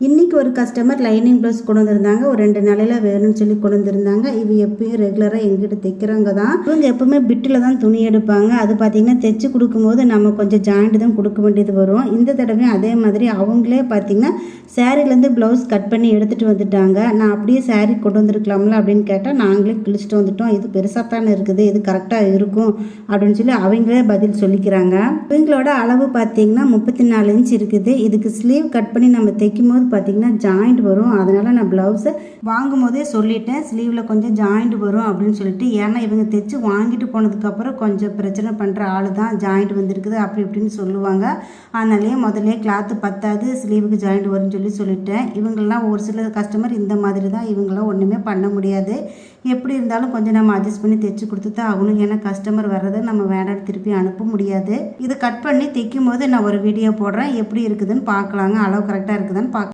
இன்றைக்கி ஒரு customer lining blouse கொண்டு வந்திருந்தாங்க. ஒரு 2 நாளையில் வேணும்னு சொல்லி கொண்டு வந்திருந்தாங்க. இவ எப்பயும் ரெகுலராக எங்கிட்ட தைக்கிறவங்க தான். இவங்க எப்பவுமே பிட்டில் தான் துணி எடுப்பாங்க. அது பார்த்திங்கன்னா தைச்சி கொடுக்கும்போது நம்ம கொஞ்சம் ஜாயிண்ட் தான் கொடுக்க வேண்டியது வரும். இந்த தடவையும் அதே மாதிரி அவங்களே பார்த்திங்கன்னா சேரீலேருந்து ப்ளவுஸ் கட் பண்ணி எடுத்துகிட்டு வந்துட்டாங்க. நான் அப்படியே சேரீ கொண்டு வந்திருக்கலாம்ல அப்படின்னு கேட்டால் நாங்களே கிழிச்சிட்டு வந்துட்டோம். இது பெருசாக தானே இருக்குது, இது கரெக்டாக இருக்கும் அப்படின்னு சொல்லி அவங்களே பதில் சொல்லிக்கிறாங்க. இவங்களோட அளவு பார்த்திங்கன்னா 34 இன்ச் இருக்குது. இதுக்கு ஸ்லீவ் கட் பண்ணி நம்ம தைக்கும் போது பார்த்திங்கன்னா ஜாயிண்ட் வரும். அதனால் நான் ப்ளவுஸை வாங்கும் போதே சொல்லிட்டேன், ஸ்லீவில் கொஞ்சம் ஜாயிண்ட் வரும் அப்படின்னு சொல்லிட்டு. ஏன்னா இவங்க தைச்சி வாங்கிட்டு போனதுக்கப்புறம் கொஞ்சம் பிரச்சனை பண்ணுற ஆள் தான், ஜாயிண்ட் வந்திருக்குது அப்படி இப்படின்னு சொல்லுவாங்க. அதனாலேயே முதல்ல கிளாத்து பத்தாது, ஸ்லீவுக்கு ஜாயிண்ட் வரும்னு சொல்லிட்டேன். இவங்கெல்லாம் ஒரு சில கஸ்டமர் இந்த மாதிரி தான், இவங்களாம் ஒன்றுமே பண்ண முடியாது. எப்படி இருந்தாலும் கொஞ்சம் நம்ம அட்ஜஸ்ட் பண்ணி தைச்சி கொடுத்து தான் ஆகணும். ஏன்னா கஸ்டமர் வர்றதை நம்ம வேண்டாம் திருப்பி அனுப்ப முடியாது. இதை கட் பண்ணி தைக்கும் போது நான் ஒரு வீடியோ போடுறேன், எப்படி இருக்குதுன்னு பார்க்கலாங்க. அளவு கரெக்டாக இருக்குதுன்னு பார்க்க